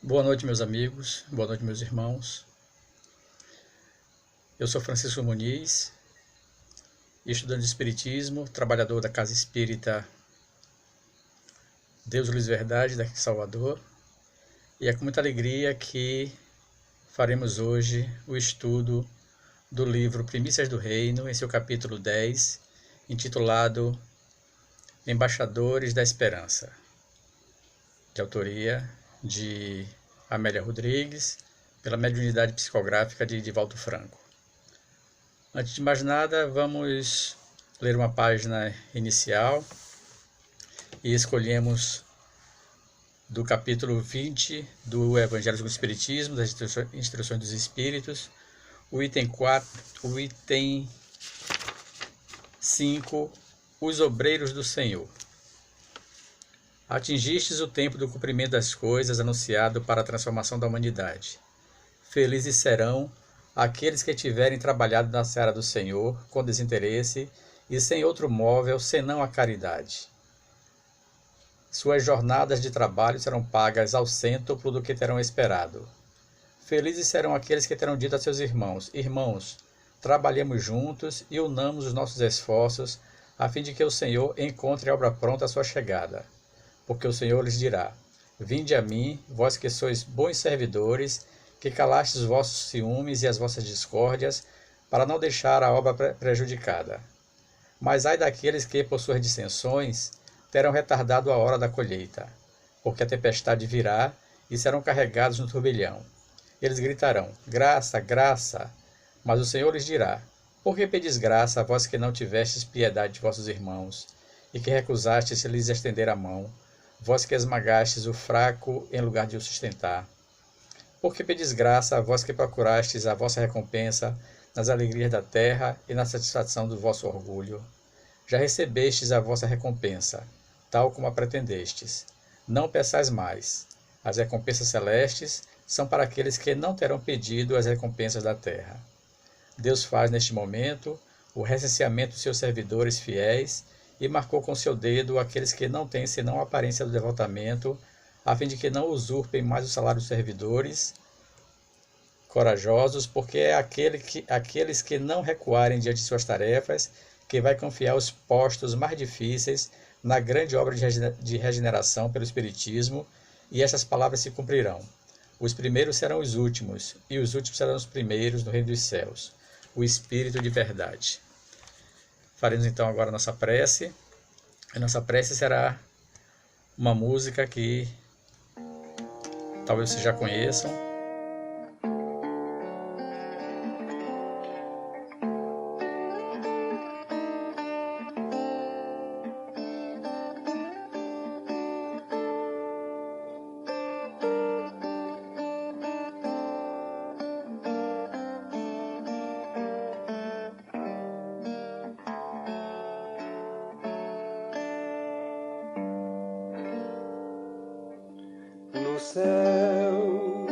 Boa noite, meus amigos, boa noite, meus irmãos. Eu sou Francisco Muniz, estudante de Espiritismo, trabalhador da Casa Espírita Deus, Luz e Verdade, daqui de Salvador. E é com muita alegria que faremos hoje o estudo do livro Primícias do Reino, em seu capítulo 10, intitulado Embaixadores da Esperança, de autoria de Amélia Rodrigues, pela mediunidade psicográfica de Divaldo Franco. Antes de mais nada, vamos ler uma página inicial e escolhemos do capítulo 20 do Evangelho segundo o Espiritismo, das Instruções dos Espíritos, o item 5, os obreiros do Senhor. Atingistes o tempo do cumprimento das coisas anunciado para a transformação da humanidade. Felizes serão aqueles que tiverem trabalhado na seara do Senhor com desinteresse e sem outro móvel senão a caridade. Suas jornadas de trabalho serão pagas ao cêntuplo do que terão esperado. Felizes serão aqueles que terão dito a seus irmãos: Irmãos, trabalhemos juntos e unamos os nossos esforços, a fim de que o Senhor encontre a obra pronta à sua chegada. Porque o Senhor lhes dirá: Vinde a mim, vós que sois bons servidores, que calastes os vossos ciúmes e as vossas discórdias, para não deixar a obra prejudicada. Mas ai daqueles que, por suas dissensões, terão retardado a hora da colheita, porque a tempestade virá e serão carregados no turbilhão. Eles gritarão: Graça, graça! Mas o Senhor lhes dirá: Por que pedis graça, vós que não tivestes piedade de vossos irmãos, e que recusastes lhes estender a mão, vós que esmagastes o fraco em lugar de o sustentar? Por que pedis graça, vós que procurastes a vossa recompensa nas alegrias da terra e na satisfação do vosso orgulho? Já recebestes a vossa recompensa, tal como a pretendestes. Não peçais mais. As recompensas celestes são para aqueles que não terão pedido as recompensas da terra. Deus faz neste momento o recenseamento dos seus servidores fiéis e marcou com seu dedo aqueles que não têm senão a aparência do devotamento, a fim de que não usurpem mais o salário dos servidores corajosos, porque é aqueles que não recuarem diante de suas tarefas que vai confiar os postos mais difíceis na grande obra de regeneração pelo Espiritismo, e estas palavras se cumprirão. Os primeiros serão os últimos, e os últimos serão os primeiros no reino dos céus. O Espírito de Verdade. Faremos então agora a nossa prece. A nossa prece será uma música que talvez vocês já conheçam. No céu,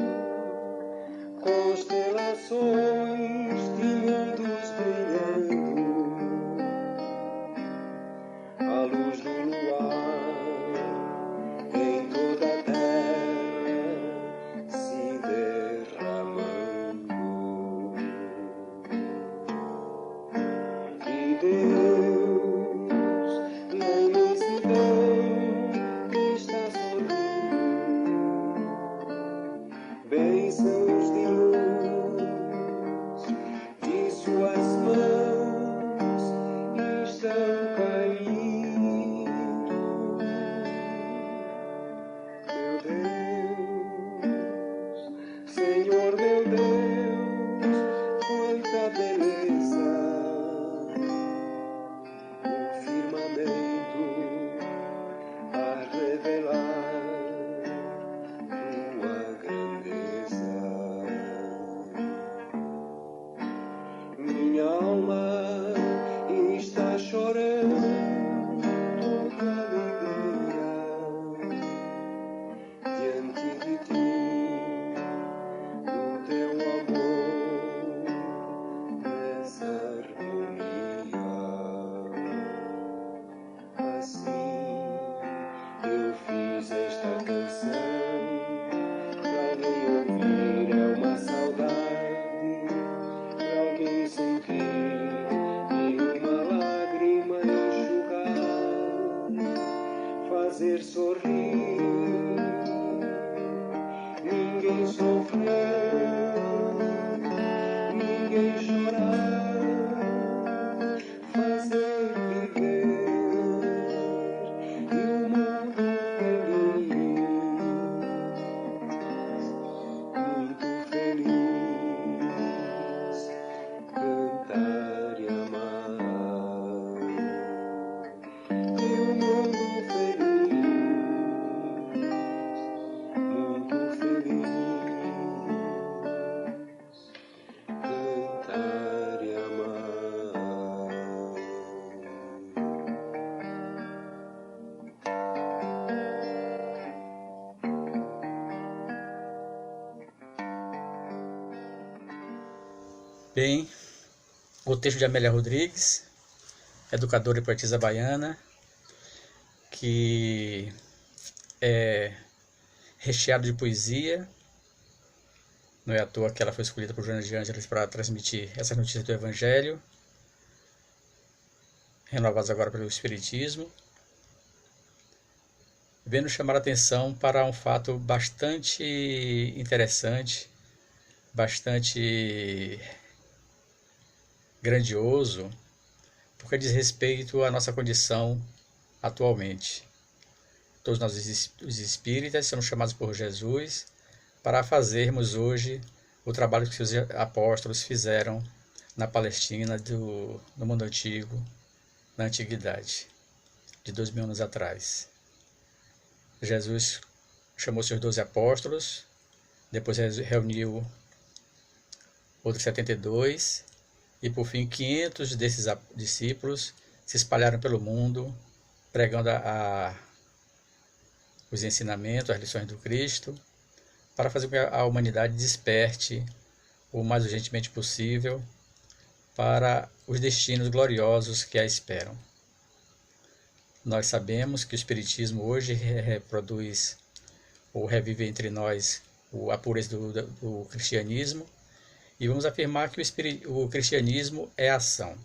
constelações de mundos brilhando, a luz do luar em toda a terra se derramando, e Deus na imensidão está sorrindo. Bênçãos de luz de sua Bem, o texto de Amélia Rodrigues, educadora e poetisa baiana, que é recheado de poesia. Não é à toa que ela foi escolhida por Joana de Ângeles para transmitir essas notícias do Evangelho, renovadas agora pelo Espiritismo. Vem nos chamar a atenção para um fato bastante interessante, bastante grandioso, porque diz respeito à nossa condição atualmente. Todos nós, os espíritas, somos chamados por Jesus para fazermos hoje o trabalho que os apóstolos fizeram na Palestina no mundo antigo, na antiguidade, de 2000 anos atrás. Jesus chamou seus 12 apóstolos, depois reuniu outros 72, e por fim 500 desses discípulos se espalharam pelo mundo, pregando os ensinamentos, as lições do Cristo, para fazer com que a humanidade desperte o mais urgentemente possível para os destinos gloriosos que a esperam. Nós sabemos que o Espiritismo hoje reproduz ou revive entre nós a pureza do cristianismo, e vamos afirmar que o cristianismo é ação.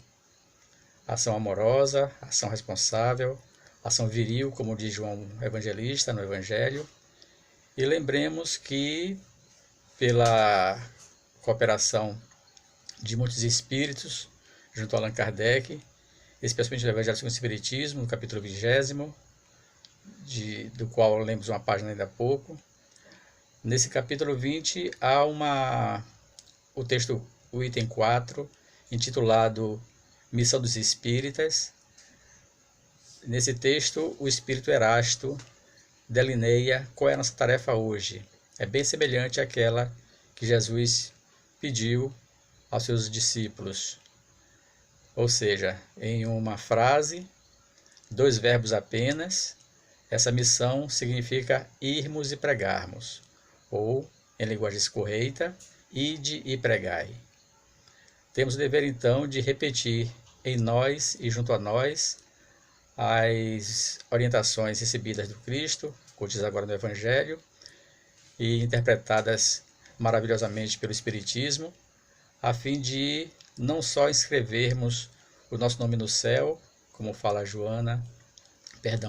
Ação amorosa, ação responsável, ação viril, como diz João Evangelista no Evangelho. E lembremos que, pela cooperação de muitos espíritos, junto a Allan Kardec, especialmente no Evangelho segundo o Espiritismo, no capítulo 20º, do qual lemos uma página ainda há pouco. Nesse capítulo 20 há o item 4, intitulado Missão dos Espíritas. Nesse texto, o Espírito Erasto delineia qual é a nossa tarefa hoje. É bem semelhante àquela que Jesus pediu aos seus discípulos. Ou seja, em uma frase, 2 verbos apenas, essa missão significa irmos e pregarmos, ou, em linguagem correta, ide e pregai. Temos o dever, então, de repetir em nós e junto a nós as orientações recebidas do Cristo, contidas agora no Evangelho, e interpretadas maravilhosamente pelo Espiritismo, a fim de não só inscrevermos o nosso nome no céu, como fala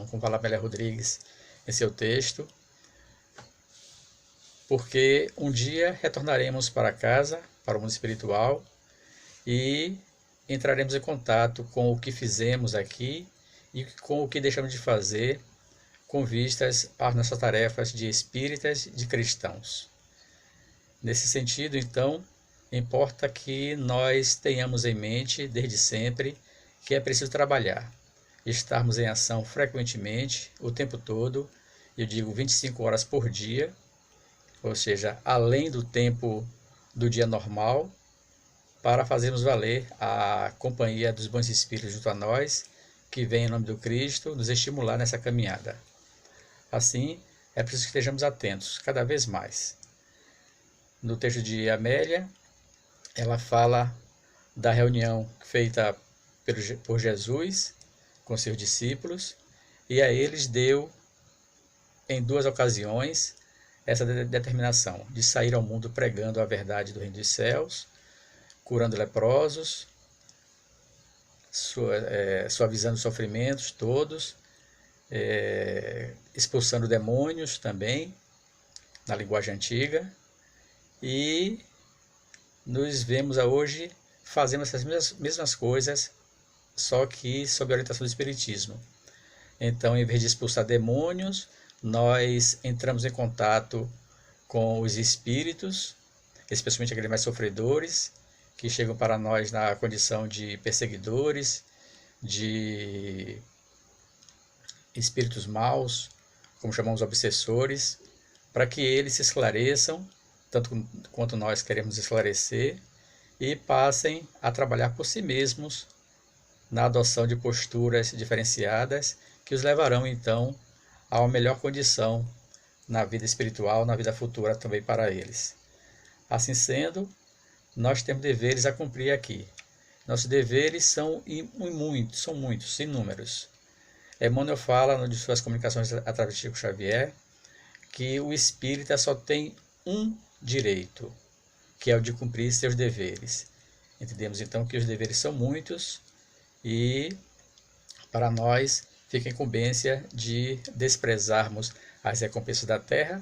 como fala Amélia Rodrigues em seu texto, porque um dia retornaremos para casa, para o mundo espiritual, e entraremos em contato com o que fizemos aqui e com o que deixamos de fazer, com vistas às nossas tarefas de espíritas, de cristãos. Nesse sentido, então, importa que nós tenhamos em mente, desde sempre, que é preciso trabalhar, estarmos em ação frequentemente, o tempo todo, eu digo 25 horas por dia, ou seja, além do tempo do dia normal, para fazermos valer a companhia dos bons espíritos junto a nós, que vem em nome do Cristo, nos estimular nessa caminhada. Assim, é preciso que estejamos atentos, cada vez mais. No texto de Amélia, ela fala da reunião feita por Jesus com seus discípulos, e a eles deu, em 2 ocasiões, essa determinação de sair ao mundo pregando a verdade do reino dos céus, curando leprosos, suavizando os sofrimentos todos, expulsando demônios também, na linguagem antiga, e nos vemos hoje fazendo essas mesmas coisas, só que sob a orientação do Espiritismo. Então, em vez de expulsar demônios, nós entramos em contato com os espíritos, especialmente aqueles mais sofredores, que chegam para nós na condição de perseguidores, de espíritos maus, como chamamos obsessores, para que eles se esclareçam, tanto quanto nós queremos esclarecer, e passem a trabalhar por si mesmos na adoção de posturas diferenciadas que os levarão, então, a uma melhor condição na vida espiritual, na vida futura também para eles. Assim sendo, nós temos deveres a cumprir aqui. Nossos deveres são muitos, inúmeros. Emmanuel fala de suas comunicações através de Chico Xavier que o espírita só tem um direito, que é o de cumprir seus deveres. Entendemos então que os deveres são muitos e para nós fica a incumbência de desprezarmos as recompensas da terra,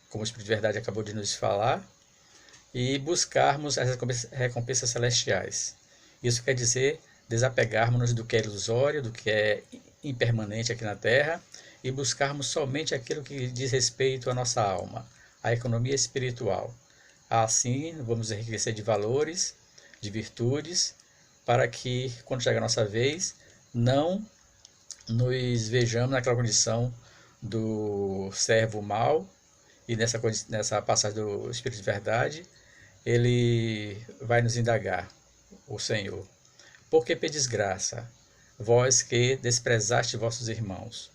como o Espírito de Verdade acabou de nos falar, e buscarmos as recompensas celestiais. Isso quer dizer desapegarmos-nos do que é ilusório, do que é impermanente aqui na terra, e buscarmos somente aquilo que diz respeito à nossa alma, a economia espiritual. Assim, vamos enriquecer de valores, de virtudes, para que, quando chegar a nossa vez, não nos vejamos naquela condição do servo mau, e nessa passagem do Espírito de Verdade, ele vai nos indagar, o Senhor: por que pedis graça, vós que desprezaste vossos irmãos?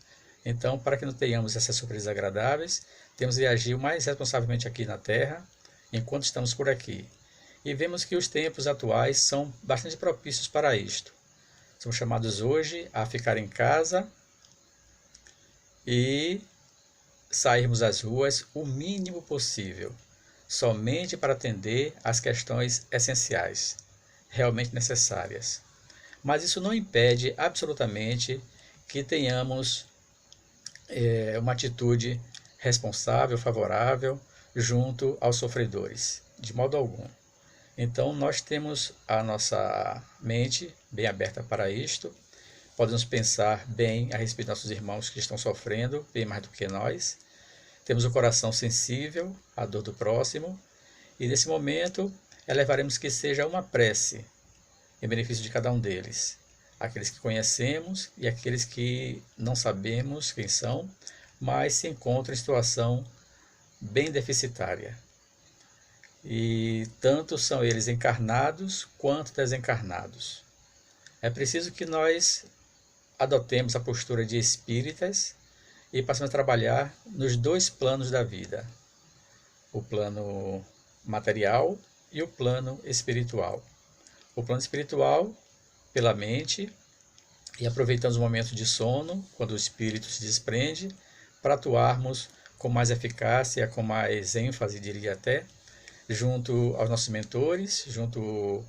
Então, para que não tenhamos essas surpresas agradáveis, temos de agir o mais responsavelmente aqui na Terra, enquanto estamos por aqui. E vemos que os tempos atuais são bastante propícios para isto. Somos chamados hoje a ficar em casa e sairmos às ruas o mínimo possível, somente para atender às questões essenciais, realmente necessárias. Mas isso não impede absolutamente que tenhamos uma atitude responsável, favorável, junto aos sofredores, de modo algum. Então, nós temos a nossa mente bem aberta para isto, podemos pensar bem a respeito dos nossos irmãos que estão sofrendo, bem mais do que nós. Temos o coração sensível à dor do próximo, e nesse momento elevaremos que seja uma prece em benefício de cada um deles, aqueles que conhecemos e aqueles que não sabemos quem são, mas se encontram em situação bem deficitária. E tanto são eles encarnados quanto desencarnados. É preciso que nós adotemos a postura de espíritas e passemos a trabalhar nos dois planos da vida, o plano material e o plano espiritual. O plano espiritual, pela mente, e aproveitamos o momento de sono, quando o espírito se desprende, para atuarmos com mais eficácia, com mais ênfase, diria até, junto aos nossos mentores, junto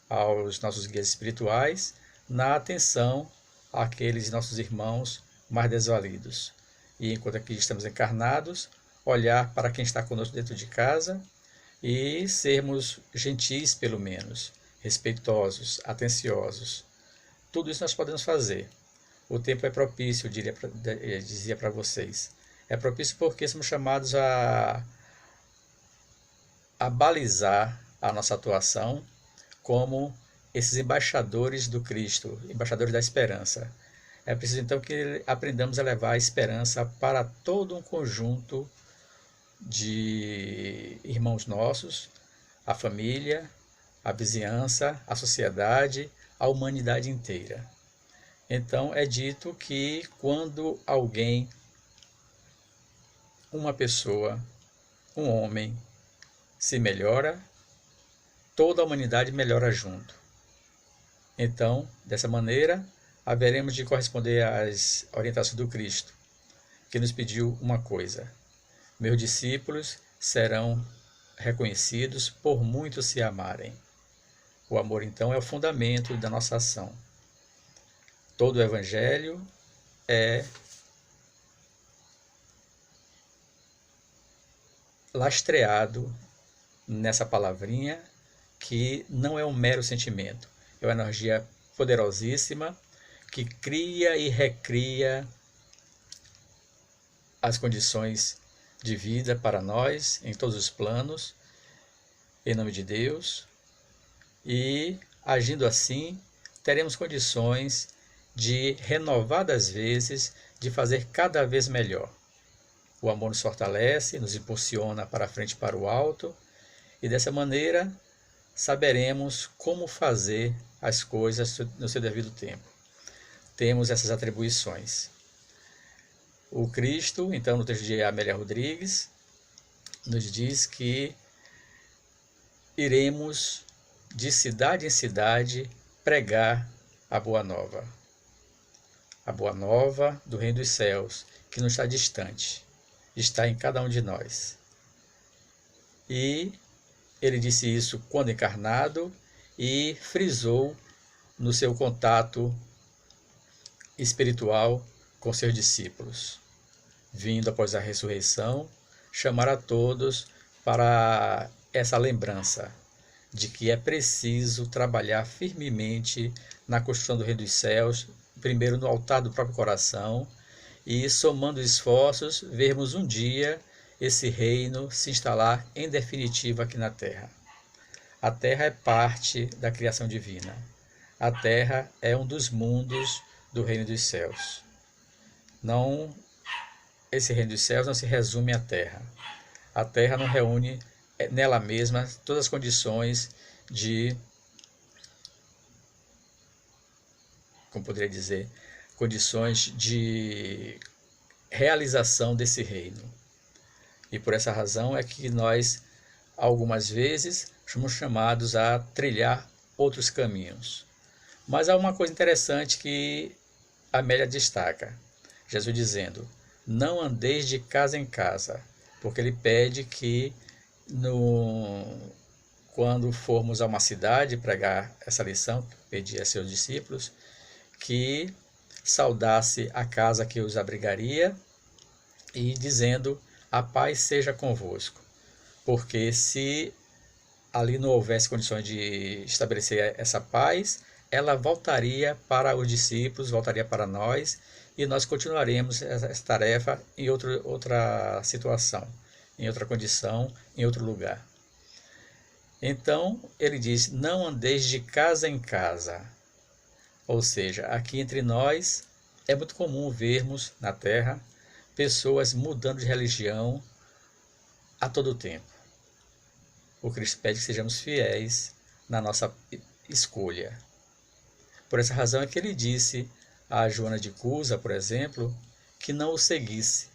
aos nossos guias espirituais, na atenção àqueles nossos irmãos mais desvalidos. E enquanto aqui estamos encarnados, olhar para quem está conosco dentro de casa e sermos gentis, pelo menos, respeitosos, atenciosos. Tudo isso nós podemos fazer. O tempo é propício, dizia para vocês. É propício porque somos chamados a balizar a nossa atuação como esses embaixadores do Cristo, embaixadores da esperança. É preciso então que aprendamos a levar a esperança para todo um conjunto de irmãos nossos, a família, a vizinhança, a sociedade, a humanidade inteira. Então é dito que quando alguém, uma pessoa, um homem, se melhora, toda a humanidade melhora junto. Então, dessa maneira, haveremos de corresponder às orientações do Cristo, que nos pediu uma coisa: meus discípulos serão reconhecidos por muitos se amarem. O amor, então, é o fundamento da nossa ação. Todo o Evangelho é lastreado nessa palavrinha, que não é um mero sentimento, é uma energia poderosíssima que cria e recria as condições de vida para nós em todos os planos, em nome de Deus, e agindo assim teremos condições de, renovadas vezes, de fazer cada vez melhor. O amor nos fortalece, nos impulsiona para frente, para o alto, e dessa maneira saberemos como fazer as coisas no seu devido tempo. Temos essas atribuições. O Cristo, então, no texto de Amélia Rodrigues, nos diz que iremos de cidade em cidade pregar a boa nova. A boa nova do reino dos céus, que não está distante, está em cada um de nós. E ele disse isso quando encarnado e frisou no seu contato espiritual com seus discípulos, vindo após a ressurreição, chamar a todos para essa lembrança de que é preciso trabalhar firmemente na construção do reino dos céus, primeiro no altar do próprio coração, e somando esforços, vermos um dia esse reino se instalar em definitivo aqui na Terra. A Terra é parte da criação divina. A Terra é um dos mundos do reino dos céus. Esse reino dos céus não se resume à Terra. A Terra não reúne nela mesma todas as condições de, como poderia dizer, condições de realização desse reino. E por essa razão é que nós, algumas vezes, somos chamados a trilhar outros caminhos. Mas há uma coisa interessante que Amélia destaca. Jesus dizendo, não andeis de casa em casa, porque ele pede que quando formos a uma cidade pregar essa lição, pedir a seus discípulos, que saudasse a casa que os abrigaria e dizendo, a paz seja convosco. Porque se ali não houvesse condições de estabelecer essa paz, ela voltaria para os discípulos, voltaria para nós, e nós continuaremos essa tarefa em outra situação, em outra condição, em outro lugar. Então, ele diz, não andeis de casa em casa. Ou seja, aqui entre nós, é muito comum vermos na Terra pessoas mudando de religião a todo tempo. O Cristo pede que sejamos fiéis na nossa escolha. Por essa razão é que ele disse a Joana de Cusa, por exemplo, que não o seguisse,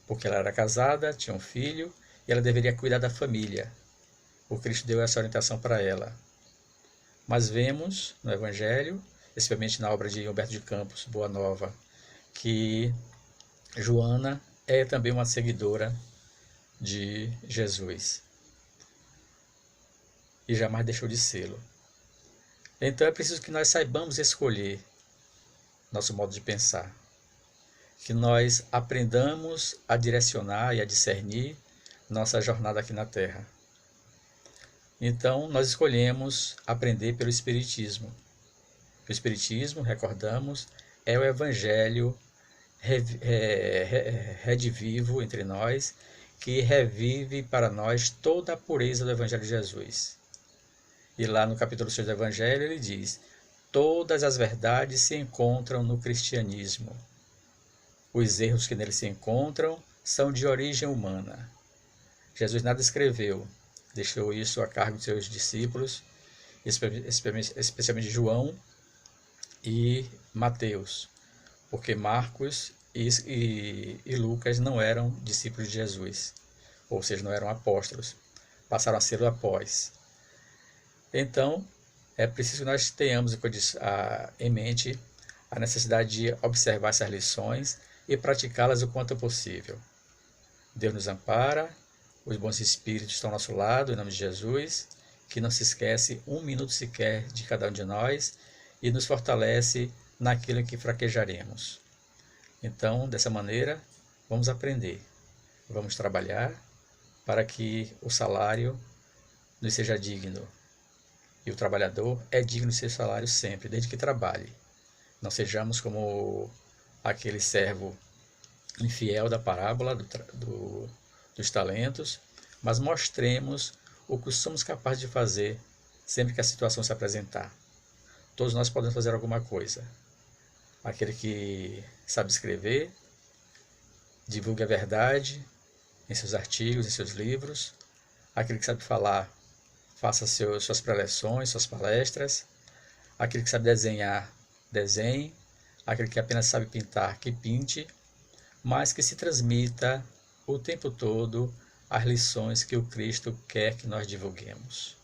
porque ela era casada, tinha um filho e ela deveria cuidar da família. O Cristo deu essa orientação para ela. Mas vemos no Evangelho, especialmente na obra de Humberto de Campos, Boa Nova, que Joana é também uma seguidora de Jesus e jamais deixou de sê-lo. Então é preciso que nós saibamos escolher nosso modo de pensar, que nós aprendamos a direcionar e a discernir nossa jornada aqui na Terra. Então nós escolhemos aprender pelo Espiritismo. O Espiritismo, recordamos, é o Evangelho redivivo entre nós, que revive para nós toda a pureza do Evangelho de Jesus. E lá no capítulo 6 do Evangelho ele diz, todas as verdades se encontram no cristianismo. Os erros que nele se encontram são de origem humana. Jesus nada escreveu, deixou isso a cargo de seus discípulos, especialmente João e Mateus, porque Marcos e Lucas não eram discípulos de Jesus, ou seja, não eram apóstolos, passaram a ser após. Então, é preciso que nós tenhamos em mente a necessidade de observar essas lições e praticá-las o quanto possível. Deus nos ampara, os bons espíritos estão ao nosso lado, em nome de Jesus, que não se esquece um minuto sequer de cada um de nós e nos fortalece naquilo em que fraquejaremos. Então, dessa maneira, vamos aprender, vamos trabalhar para que o salário nos seja digno. E o trabalhador é digno de seu salário sempre, desde que trabalhe. Não sejamos como aquele servo infiel da parábola dos talentos, mas mostremos o que somos capazes de fazer sempre que a situação se apresentar. Todos nós podemos fazer alguma coisa. Aquele que sabe escrever, divulgue a verdade em seus artigos, em seus livros. Aquele que sabe falar, faça suas preleções, suas palestras. Aquele que sabe desenhar, desenhe. Aquele que apenas sabe pintar, que pinte. Mas que se transmita o tempo todo as lições que o Cristo quer que nós divulguemos.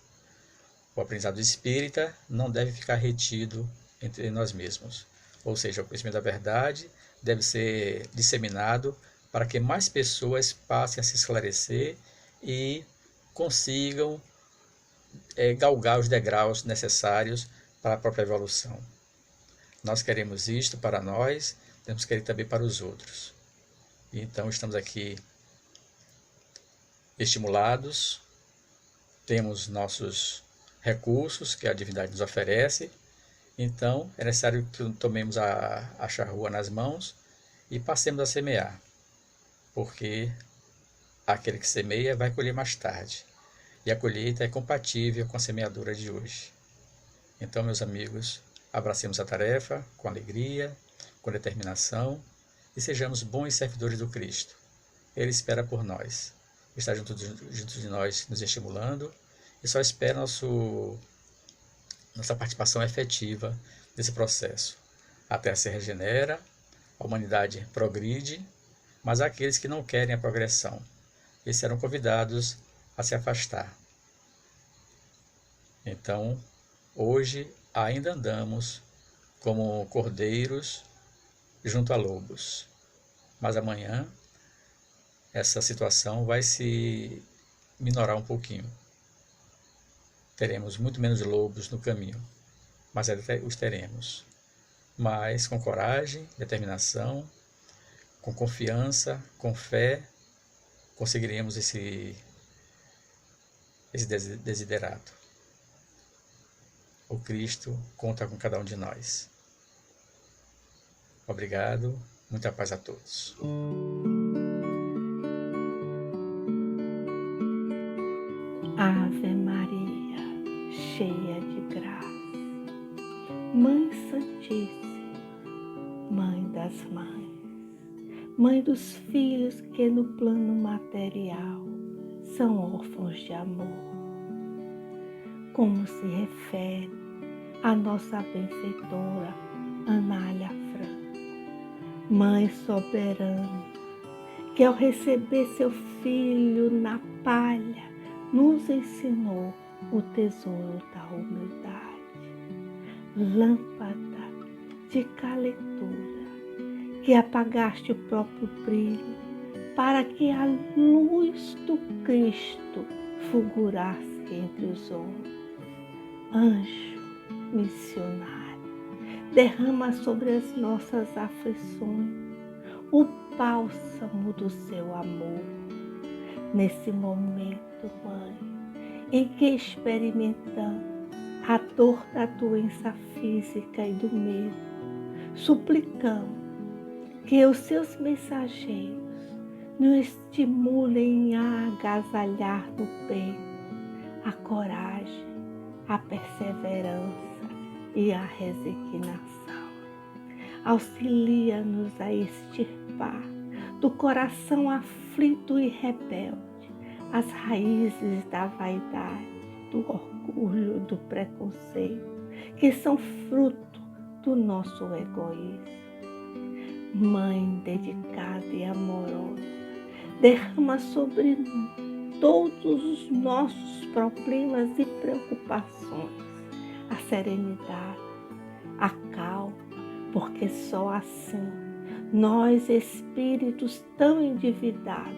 O aprendizado espírita não deve ficar retido entre nós mesmos, ou seja, o conhecimento da verdade deve ser disseminado para que mais pessoas passem a se esclarecer e consigam galgar os degraus necessários para a própria evolução. Nós queremos isto para nós, temos que querer também para os outros. Então estamos aqui estimulados, temos nossos recursos que a divindade nos oferece, então é necessário que tomemos a charrua nas mãos e passemos a semear, porque aquele que semeia vai colher mais tarde, e a colheita é compatível com a semeadura de hoje. Então, meus amigos, abracemos a tarefa com alegria, com determinação e sejamos bons servidores do Cristo. Ele espera por nós, está junto de nós nos estimulando e só espera nossa participação efetiva nesse processo. A Terra se regenera, a humanidade progride, mas há aqueles que não querem a progressão, eles serão convidados a se afastar. Então, hoje ainda andamos como cordeiros junto a lobos, mas amanhã essa situação vai se minorar um pouquinho. Teremos muito menos lobos no caminho, mas até os teremos. Mas com coragem, determinação, com confiança, com fé, conseguiremos esse desiderato. O Cristo conta com cada um de nós. Obrigado, muita paz a todos. Ave Maria, cheia de graça, Mãe Santíssima, Mãe das Mães, Mãe dos filhos que no plano material são órfãos de amor. Como se refere a nossa benfeitora Anália Franco, Mãe soberana, que ao receber seu filho na palha, nos ensinou o tesouro da humildade. Lâmpada de calentura, que apagaste o próprio brilho, para que a luz do Cristo fulgurasse entre os homens. Anjo missionário, derrama sobre as nossas aflições o bálsamo do seu amor. Nesse momento, Mãe, em que experimentamos a dor da doença física e do medo, suplicamos que os seus mensageiros nos estimulem a agasalhar no peito a coragem, a perseverança e a resignação. Auxilia-nos a extirpar do coração aflito e rebelde as raízes da vaidade, do orgulho, do preconceito, que são fruto do nosso egoísmo. Mãe dedicada e amorosa, derrama sobre todos os nossos problemas e preocupações a serenidade, a calma, porque só assim nós, espíritos tão endividados,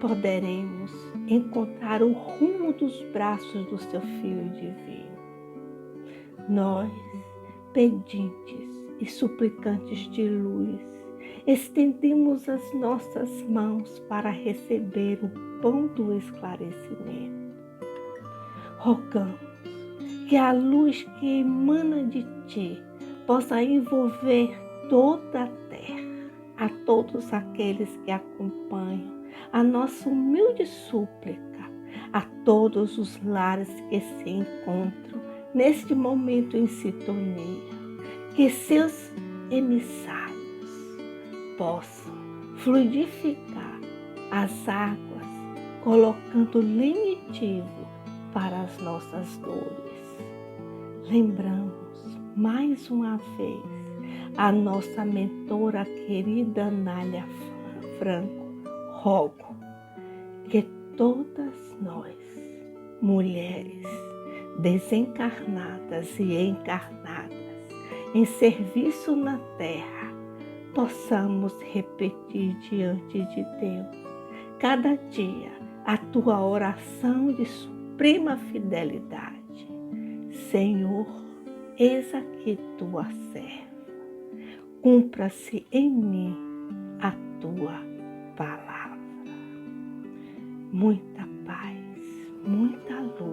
poderemos encontrar o rumo dos braços do seu Filho Divino. Nós, pedintes e suplicantes de luz, estendemos as nossas mãos para receber o pão do esclarecimento. Rogamos que a luz que emana de ti possa envolver toda a terra, a todos aqueles que acompanham a nossa humilde súplica, a todos os lares que se encontram neste momento em sintonia, que seus emissários possam fluidificar as águas, colocando lenitivo para as nossas dores. Lembramos mais uma vez a nossa mentora querida Anália Franco. Rogo que todas nós, mulheres desencarnadas e encarnadas, em serviço na terra, possamos repetir diante de Deus, cada dia, a tua oração de suprema fidelidade. Senhor, eis aqui tua serva, cumpra-se em mim a tua palavra. Muita paz, muita luz